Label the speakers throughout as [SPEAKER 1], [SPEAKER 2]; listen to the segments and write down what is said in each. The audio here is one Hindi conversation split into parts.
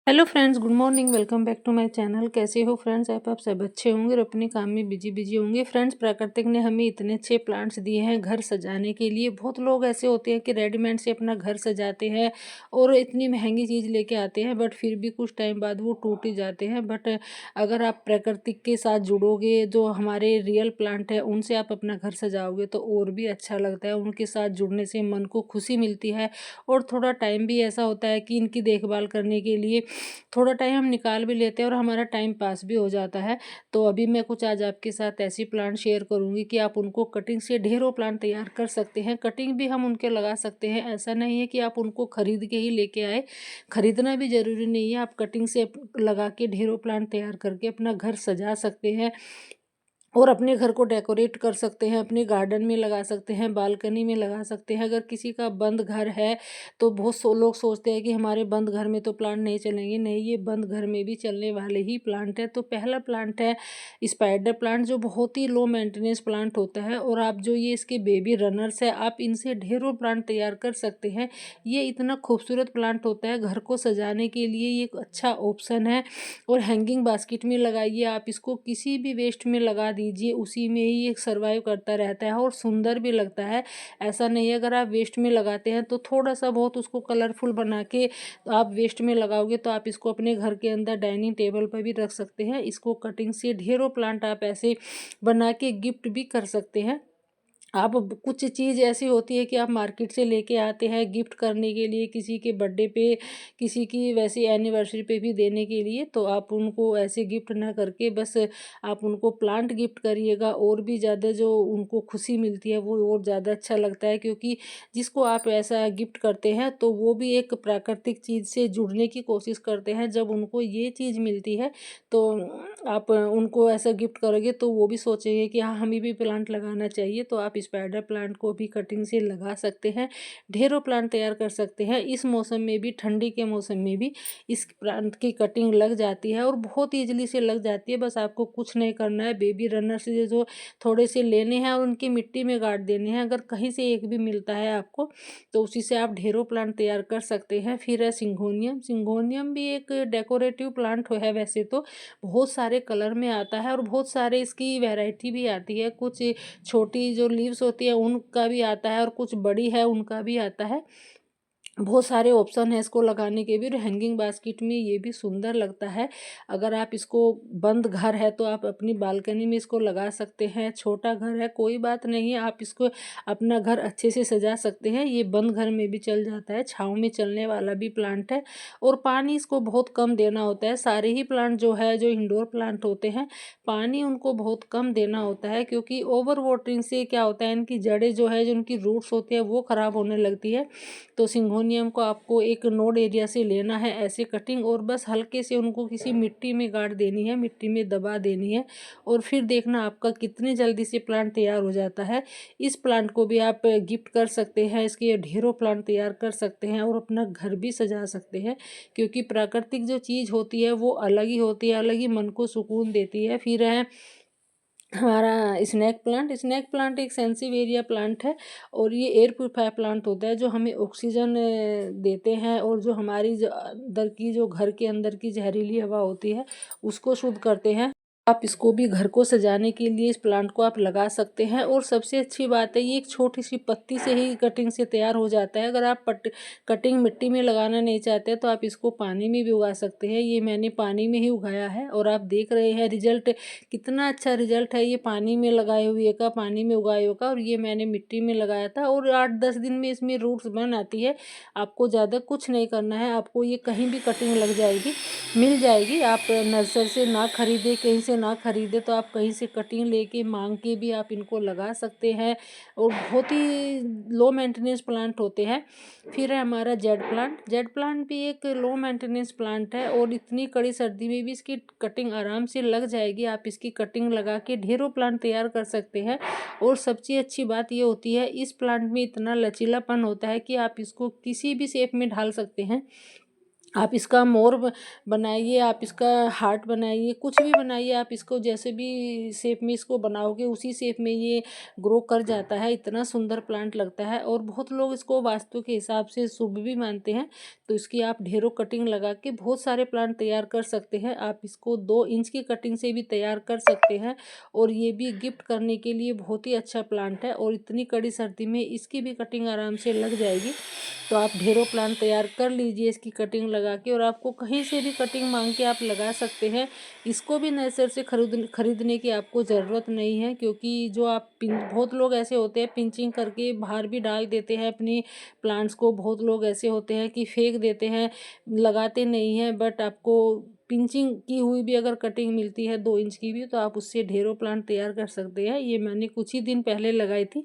[SPEAKER 1] Hello friends, good morning. Welcome back to my channel. कैसे हो फ्रेंड्स? आप सब अच्छे होंगे और अपने काम में बिजी होंगे। फ्रेंड्स, प्राकृतिक ने हमें इतने अच्छे प्लांट्स दिए हैं घर सजाने के लिए। बहुत लोग ऐसे होते हैं कि रेडीमेड से अपना घर सजाते हैं और इतनी महंगी चीज़ लेके आते हैं, बट फिर भी कुछ टाइम बाद वो टूट ही जाते हैं। बट अगर आप प्राकृतिक के साथ जुड़ोगे, जो हमारे रियल प्लांट है उनसे आप अपना घर सजाओगे तो और भी अच्छा लगता है। उनके साथ जुड़ने से मन को खुशी मिलती है और थोड़ा टाइम भी ऐसा होता है कि इनकी देखभाल करने के लिए थोड़ा टाइम हम निकाल भी लेते हैं और हमारा टाइम पास भी हो जाता है। तो अभी मैं कुछ आज आपके साथ ऐसी प्लांट शेयर करूंगी कि आप उनको कटिंग से ढेरों प्लांट तैयार कर सकते हैं। कटिंग भी हम उनके लगा सकते हैं। ऐसा नहीं है कि आप उनको खरीद के ही लेके आए। खरीदना भी ज़रूरी नहीं है। आप कटिंग से लगा के ढेरों प्लांट तैयार करके अपना घर सजा सकते हैं और अपने घर को डेकोरेट कर सकते हैं। अपने गार्डन में लगा सकते हैं, बालकनी में लगा सकते हैं। अगर किसी का बंद घर है तो बहुत लोग सोचते हैं कि हमारे बंद घर में तो प्लांट नहीं चलेंगे। नहीं, ये बंद घर में भी चलने वाले ही प्लांट है। तो पहला प्लांट है स्पाइडर प्लांट, जो बहुत ही लो मेंटेनेंस प्लांट होता है। और आप जो ये इसके बेबी रनर्स है, आप इनसे ढेरों प्लांट तैयार कर सकते हैं। ये इतना खूबसूरत प्लांट होता है, घर को सजाने के लिए ये एक अच्छा ऑप्शन है। और हैंगिंग बास्केट में लगाइए, आप इसको किसी भी वेस्ट में लगा दीजिए, उसी में ही ये सर्वाइव करता रहता है और सुंदर भी लगता है। ऐसा नहीं है अगर आप वेस्ट में लगाते हैं तो थोड़ा सा बहुत उसको कलरफुल बना के आप वेस्ट में लगाओगे तो आप इसको अपने घर के अंदर डाइनिंग टेबल पर भी रख सकते हैं। इसको कटिंग से ढेरों प्लांट आप ऐसे बना के गिफ्ट भी कर सकते हैं। आप कुछ चीज़ ऐसी होती है कि आप मार्केट से लेके आते हैं गिफ्ट करने के लिए, किसी के बर्थडे पे, किसी की वैसी एनिवर्सरी पे भी देने के लिए, तो आप उनको ऐसे गिफ्ट ना करके बस आप उनको प्लांट गिफ्ट करिएगा। और भी ज़्यादा जो उनको खुशी मिलती है वो और ज़्यादा अच्छा लगता है, क्योंकि जिसको आप ऐसा गिफ्ट करते हैं तो वो भी एक प्राकृतिक चीज़ से जुड़ने की कोशिश करते हैं। जब उनको ये चीज़ मिलती है तो आप उनको ऐसा गिफ्ट करोगे तो वो भी सोचेंगे कि हाँ, हमें भी प्लांट लगाना चाहिए। तो आप स्पाइडर प्लांट को भी कटिंग से लगा सकते हैं, ढेरों प्लांट तैयार कर सकते हैं। इस मौसम में भी, ठंडी के मौसम में भी इस प्लांट की कटिंग लग जाती है और बहुत ईजिली से लग जाती है। बस आपको कुछ नहीं करना है, बेबी रनर से जो थोड़े से लेने हैं और उनकी मिट्टी में गाड़ देने हैं। अगर कहीं से एक भी मिलता है आपको तो उसी से आप ढेरों प्लांट तैयार कर सकते हैं। फिर है सिंगोनियम। सिंगोनियम भी एक डेकोरेटिव प्लांट है वैसे तो, बहुत सारे कलर में आता है और बहुत सारे इसकी वैरायटी भी आती है। कुछ छोटी जो लीव्स होती है उनका भी आता है और कुछ बड़ी है उनका भी आता है। बहुत सारे ऑप्शन है इसको लगाने के भी। और हैंगिंग बास्केट में ये भी सुंदर लगता है। अगर आप इसको, बंद घर है तो आप अपनी बालकनी में इसको लगा सकते हैं। छोटा घर है कोई बात नहीं है, आप इसको अपना घर अच्छे से सजा सकते हैं। ये बंद घर में भी चल जाता है, छाँव में चलने वाला भी प्लांट है। और पानी इसको बहुत कम देना होता है। सारे ही प्लांट जो है, जो इंडोर प्लांट होते हैं, पानी उनको बहुत कम देना होता है, क्योंकि ओवर वाटरिंग से क्या होता है, इनकी जड़ें जो है, जो उनकी रूट्स होती है वो ख़राब होने लगती है। तो सिंगोनियम को आपको एक नोड एरिया से लेना है ऐसे कटिंग, और बस हल्के से उनको किसी मिट्टी में गाड़ देनी है, मिट्टी में दबा देनी है। और फिर देखना आपका कितनी जल्दी से प्लांट तैयार हो जाता है। इस प्लांट को भी आप गिफ्ट कर सकते हैं, इसके ढेरों प्लांट तैयार कर सकते हैं और अपना घर भी सजा सकते हैं। क्योंकि प्राकृतिक जो चीज़ होती है वो अलग ही होती है, अलग ही मन को सुकून देती है। फिर है हमारा स्नैक प्लांट। स्नैक प्लांट एक सेंसिव एरिया प्लांट है और ये एयर प्यूरीफायर प्लांट होता है, जो हमें ऑक्सीजन देते हैं और जो हमारी जो अंदर की, जो घर के अंदर की जहरीली हवा होती है उसको शुद्ध करते हैं। आप इसको भी घर को सजाने के लिए इस प्लांट को आप लगा सकते हैं। और सबसे अच्छी बात है, ये एक छोटी सी पत्ती से ही कटिंग से तैयार हो जाता है। अगर आप कटिंग मिट्टी में लगाना नहीं चाहते तो आप इसको पानी में भी उगा सकते हैं। ये मैंने पानी में ही उगाया है और आप देख रहे हैं रिजल्ट, कितना अच्छा रिजल्ट है। ये पानी में लगाए हुए का, पानी में उगाए हुए का, और ये मैंने मिट्टी में लगाया था और 8-10 दिन में इसमें रूट्स बन आती है। आपको ज़्यादा कुछ नहीं करना है, आपको ये कहीं भी कटिंग लग जाएगी, मिल जाएगी। आप नर्सरी से ना खरीदे, कहीं से ना खरीदे तो आप कहीं से कटिंग लेके मांग के भी आप इनको लगा सकते हैं। और बहुत ही लो मेंटेनेंस प्लांट होते हैं। फिर है हमारा जेड प्लांट। जेड प्लांट भी एक लो मेंटेनेंस प्लांट है और इतनी कड़ी सर्दी में भी इसकी कटिंग आराम से लग जाएगी। आप इसकी कटिंग लगा के ढेरों प्लांट तैयार कर सकते हैं। और सबसे अच्छी बात ये होती है, इस प्लांट में इतना लचीलापन होता है कि आप इसको किसी भी शेप में ढाल सकते हैं। आप इसका मोर बनाइए, आप इसका हार्ट बनाइए, कुछ भी बनाइए, आप इसको जैसे भी शेप में इसको बनाओगे उसी शेप में ये ग्रो कर जाता है। इतना सुंदर प्लांट लगता है और बहुत लोग इसको वास्तु के हिसाब से शुभ भी मानते हैं। तो इसकी आप ढेरों कटिंग लगा के बहुत सारे प्लांट तैयार कर सकते हैं। आप इसको 2 इंच की कटिंग से भी तैयार कर सकते हैं और ये भी गिफ्ट करने के लिए बहुत ही अच्छा प्लांट है और इतनी कड़ी सर्दी में इसकी भी कटिंग आराम से लग जाएगी। तो आप ढेरों प्लांट तैयार कर लीजिए इसकी कटिंग लगा के, और आपको कहीं से भी कटिंग मांग के आप लगा सकते हैं। इसको भी नर्सरी से खरीदने की आपको ज़रूरत नहीं है, क्योंकि जो आप बहुत लोग ऐसे होते हैं पिंचिंग करके बाहर भी डाल देते हैं अपनी प्लांट्स को। बहुत लोग ऐसे होते हैं कि फेंक देते हैं, लगाते नहीं हैं। बट आपको पिंचिंग की हुई भी अगर कटिंग मिलती है 2 इंच की भी, तो आप उससे ढेरों प्लांट तैयार कर सकते हैं। ये मैंने कुछ ही दिन पहले लगाई थी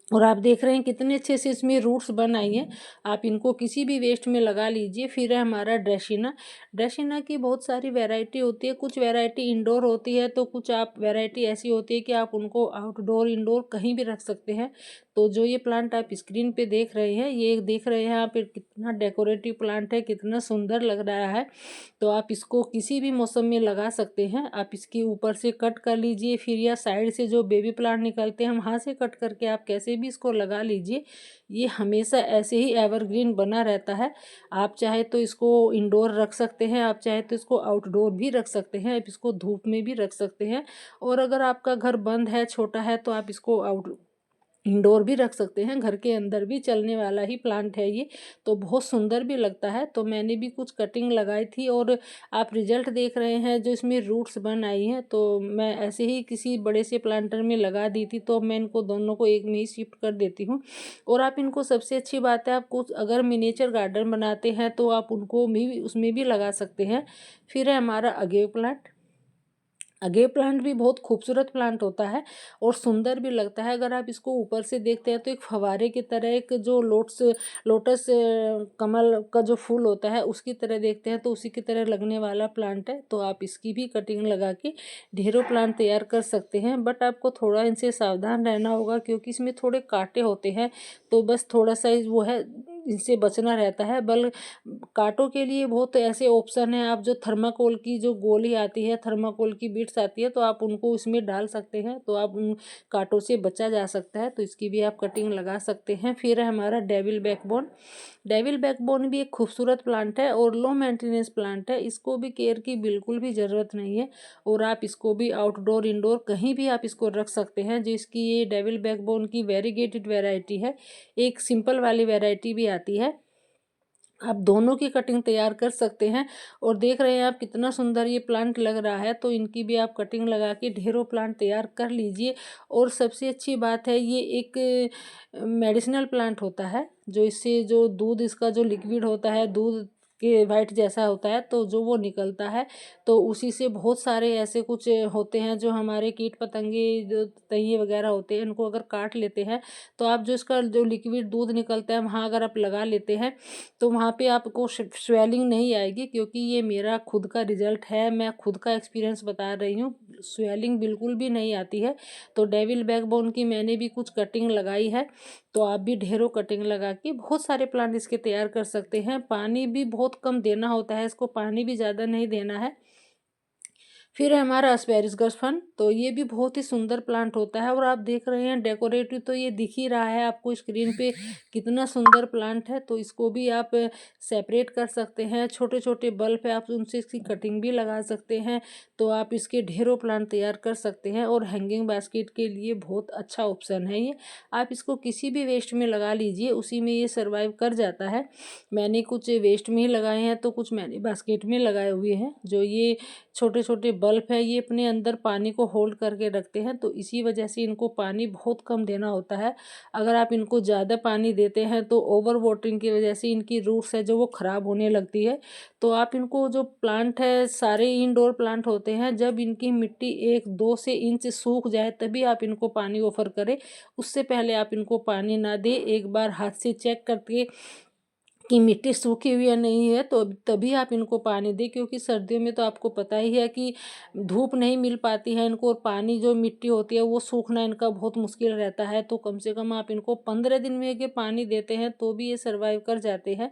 [SPEAKER 1] और आप देख रहे हैं कितने अच्छे से इसमें रूट्स बन आई हैं। आप इनको किसी भी वेस्ट में लगा लीजिए। फिर है हमारा ड्रेसिना। ड्रेसिना की बहुत सारी वैरायटी होती है, कुछ वैरायटी इंडोर होती है तो कुछ आप वैरायटी ऐसी होती है कि आप उनको आउटडोर इंडोर कहीं भी रख सकते हैं। तो जो ये प्लांट आप स्क्रीन पे देख रहे हैं, ये देख रहे हैं आप कितना डेकोरेटिव प्लांट है, कितना सुंदर लग रहा है। तो आप इसको किसी भी मौसम में लगा सकते हैं। आप इसके ऊपर से कट कर लीजिए, फिर या साइड से जो बेबी प्लांट निकलते हैं वहाँ से कट करके आप कैसे भी इसको लगा लीजिए। ये हमेशा ऐसे ही एवरग्रीन बना रहता है। आप चाहे तो इसको इंडोर रख सकते हैं, आप चाहे तो इसको आउटडोर भी रख सकते हैं, आप इसको धूप में भी रख सकते हैं। और अगर आपका घर बंद है, छोटा है, तो आप इसको इंडोर भी रख सकते हैं। घर के अंदर भी चलने वाला ही प्लांट है ये, तो बहुत सुंदर भी लगता है। तो मैंने भी कुछ कटिंग लगाई थी और आप रिजल्ट देख रहे हैं जो इसमें रूट्स बन आई हैं। तो मैं ऐसे ही किसी बड़े से प्लांटर में लगा दी थी, तो मैं इनको दोनों को एक में ही शिफ्ट कर देती हूँ। और आप इनको, सबसे अच्छी बात है, आप कुछ अगर मिनिएचर गार्डन बनाते हैं तो आप उनको भी उसमें भी लगा सकते हैं। फिर है हमारा अगेव प्लांट। अगेव प्लांट भी बहुत खूबसूरत प्लांट होता है और सुंदर भी लगता है। अगर आप इसको ऊपर से देखते हैं तो एक फव्वारे की तरह, एक जो लोटस कमल का जो फूल होता है उसकी तरह देखते हैं, तो उसी की तरह लगने वाला प्लांट है। तो आप इसकी भी कटिंग लगा के ढेरों प्लांट तैयार कर सकते हैं। बट आपको थोड़ा इनसे सावधान रहना होगा, क्योंकि इसमें थोड़े कांटे होते हैं। तो बस थोड़ा सा वो है, इनसे बचना रहता है। कांटों के लिए बहुत ऐसे ऑप्शन हैं। आप जो थर्माकोल की जो गोली आती है, थर्माकोल की बिट्स आती है, तो आप उनको उसमें डाल सकते हैं, तो आप उन कांटों से बचा जा सकता है। तो इसकी भी आप कटिंग लगा सकते हैं। फिर है हमारा डेविल बैकबोन। डेविल बैकबोन भी एक खूबसूरत प्लांट है और लो मेंटेनेंस प्लांट है। इसको भी केयर की बिल्कुल भी ज़रूरत नहीं है और आप इसको भी आउटडोर इंडोर कहीं भी आप इसको रख सकते हैं। जिसकी ये डेविल बैकबोन की वेरीगेटेड वैरायटी है, एक सिंपल वाली वैरायटी भी आती है। आप दोनों की कटिंग तैयार कर सकते हैं और देख रहे हैं आप कितना सुंदर ये प्लांट लग रहा है। तो इनकी भी आप कटिंग लगा के ढेरों प्लांट तैयार कर लीजिए। और सबसे अच्छी बात है, ये एक मेडिसिनल प्लांट होता है, जो इससे जो दूध, इसका जो लिक्विड होता है दूध के वाइट जैसा होता है, तो जो वो निकलता है, तो उसी से बहुत सारे ऐसे कुछ होते हैं जो हमारे कीट पतंगे, जो तइये वगैरह होते हैं, इनको अगर काट लेते हैं, तो आप जो इसका जो लिक्विड दूध निकलता है वहाँ अगर आप लगा लेते हैं तो वहाँ पे आपको स्वेलिंग नहीं आएगी। क्योंकि ये मेरा खुद का रिजल्ट है, मैं खुद का एक्सपीरियंस बता रही हूँ, स्वेलिंग बिल्कुल भी नहीं आती है। तो डेविल बैकबोन की मैंने भी कुछ कटिंग लगाई है, तो आप भी ढेरों कटिंग लगा के बहुत सारे प्लांट इसके तैयार कर सकते हैं। पानी भी बहुत कम देना होता है, इसको पानी भी ज़्यादा नहीं देना है। फिर है हमारा एस्पेरिगस फन। तो ये भी बहुत ही सुंदर प्लांट होता है और आप देख रहे हैं डेकोरेटिव, तो ये दिख ही रहा है आपको स्क्रीन पे कितना सुंदर प्लांट है। तो इसको भी आप सेपरेट कर सकते हैं, छोटे छोटे बल्ब है, आप उनसे इसकी कटिंग भी लगा सकते हैं। तो आप इसके ढेरों प्लांट तैयार कर सकते हैं और हैंगिंग बास्केट के लिए बहुत अच्छा ऑप्शन है ये। आप इसको किसी भी वेस्ट में लगा लीजिए, उसी में ये सर्वाइव कर जाता है। मैंने कुछ वेस्ट में ही लगाए हैं, तो कुछ मैंने बास्केट में लगाए हुए हैं। जो ये छोटे छोटे बल्ब है, ये अपने अंदर पानी को होल्ड करके रखते हैं, तो इसी वजह से इनको पानी बहुत कम देना होता है। अगर आप इनको ज़्यादा पानी देते हैं तो ओवर वाटरिंग की वजह से इनकी रूट्स है जो वो ख़राब होने लगती है। तो आप इनको, जो प्लांट है सारे इंडोर प्लांट होते हैं, जब इनकी मिट्टी 1-2 इंच सूख जाए तभी आप इनको पानी ऑफर करें। उससे पहले आप इनको पानी ना दें। एक बार हाथ से चेक करके कि मिट्टी सूखी हुई या नहीं है, तो तभी आप इनको पानी दें। क्योंकि सर्दियों में तो आपको पता ही है कि धूप नहीं मिल पाती है इनको, और पानी जो मिट्टी होती है वो सूखना इनका बहुत मुश्किल रहता है। तो कम से कम आप इनको 15 दिन में अगर पानी देते हैं तो भी ये सर्वाइव कर जाते हैं।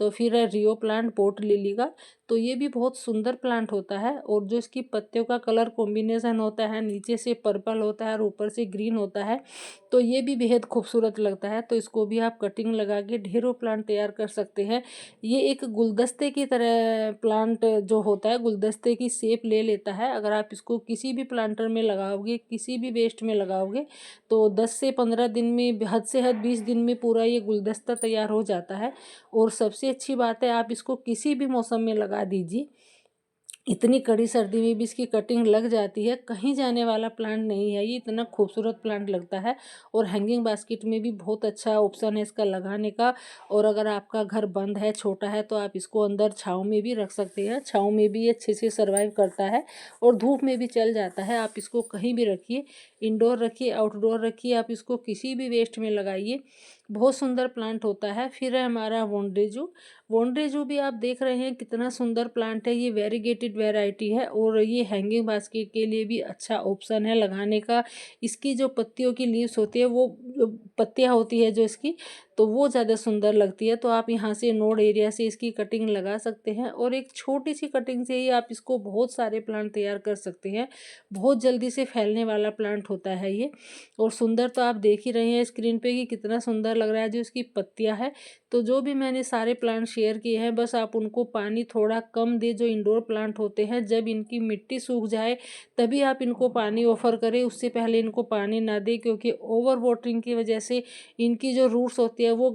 [SPEAKER 1] तो फिर है रियो प्लांट पोर्ट लिली का। तो ये भी बहुत सुंदर प्लांट होता है और जो इसकी पत्तियों का कलर कॉम्बिनेशन होता है, नीचे से पर्पल होता है और ऊपर से ग्रीन होता है, तो ये भी बेहद खूबसूरत लगता है। तो इसको भी आप कटिंग लगा के ढेरों प्लांट तैयार कर सकते हैं। ये एक गुलदस्ते की तरह प्लांट जो होता है, गुलदस्ते की शेप ले लेता है। अगर आप इसको किसी भी प्लांटर में लगाओगे, किसी भी वेस्ट में लगाओगे, तो 10 से 15 दिन में, हद से हद 20 दिन में पूरा ये गुलदस्ता तैयार हो जाता है। और सबसे अच्छी बात है, आप इसको किसी भी मौसम में लगा दीजिए, इतनी कड़ी सर्दी में भी इसकी कटिंग लग जाती है। कहीं जाने वाला प्लांट नहीं है, ये इतना खूबसूरत प्लांट लगता है। और हैंगिंग बास्केट में भी बहुत अच्छा ऑप्शन है इसका लगाने का। और अगर आपका घर बंद है, छोटा है, तो आप इसको अंदर छाँव में भी रख सकते हैं। छाँव में भी ये अच्छे से सर्वाइव करता है और धूप में भी चल जाता है। आप इसको कहीं भी रखिए, इंडोर रखिए, आउटडोर रखिए, आप इसको किसी भी वेस्ट में लगाइए, बहुत सुंदर प्लांट होता है। फिर है हमारा वोंड्रेजू। वोंड्रेजू भी आप देख रहे हैं कितना सुंदर प्लांट है। ये वेरीगेटेड वैरायटी है और ये हैंगिंग बास्केट के लिए भी अच्छा ऑप्शन है लगाने का। इसकी जो पत्तियों की लीव्स होती है, वो जो पत्तियाँ होती है जो इसकी, तो वो ज़्यादा सुंदर लगती है। तो आप यहाँ से नोड एरिया से इसकी कटिंग लगा सकते हैं और एक छोटी सी कटिंग से ही आप इसको बहुत सारे प्लांट तैयार कर सकते हैं। बहुत जल्दी से फैलने वाला प्लांट होता है ये। और सुंदर तो आप देख ही रहे हैं स्क्रीन पे कि कितना सुंदर लग रहा है जो इसकी पत्तियां है। तो जो भी मैंने सारे प्लांट शेयर किए हैं, बस आप उनको पानी थोड़ा कम दे। जो इंडोर प्लांट होते हैं, जब इनकी मिट्टी सूख जाए तभी आप इनको पानी ऑफर करें, उससे पहले इनको पानी ना दें, क्योंकि ओवर वाटरिंग की वजह से इनकी जो रूट्स होती है वो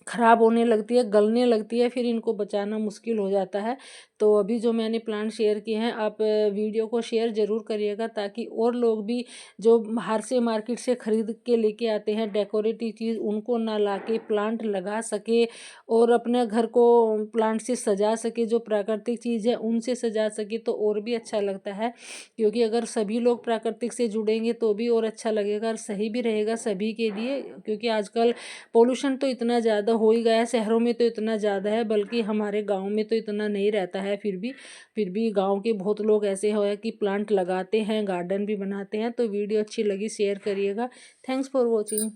[SPEAKER 1] खराब होने लगती है, गलने लगती है, फिर इनको बचाना मुश्किल हो जाता है। तो अभी जो मैंने प्लांट शेयर किए हैं, आप वीडियो को शेयर ज़रूर करिएगा, ताकि और लोग भी जो बाहर से मार्केट से ख़रीद के लेके आते हैं डेकोरेटिव चीज़, उनको ना लाके प्लांट लगा सके और अपने घर को प्लांट से सजा सके। जो प्राकृतिक चीज़ है उनसे सजा सके तो और भी अच्छा लगता है, क्योंकि अगर सभी लोग प्राकृतिक से जुड़ेंगे तो भी और अच्छा लगेगा और सही भी रहेगा सभी के लिए। क्योंकि आजकल पोल्यूशन तो इतना ज़्यादा हो ही गया है, शहरों में तो इतना ज़्यादा है, बल्कि हमारे गांव में तो इतना नहीं रहता है। फिर भी गांव के बहुत लोग ऐसे हो कि प्लांट लगाते हैं, गार्डन भी बनाते हैं। तो वीडियो अच्छी लगी शेयर करिएगा। Thanks for watching.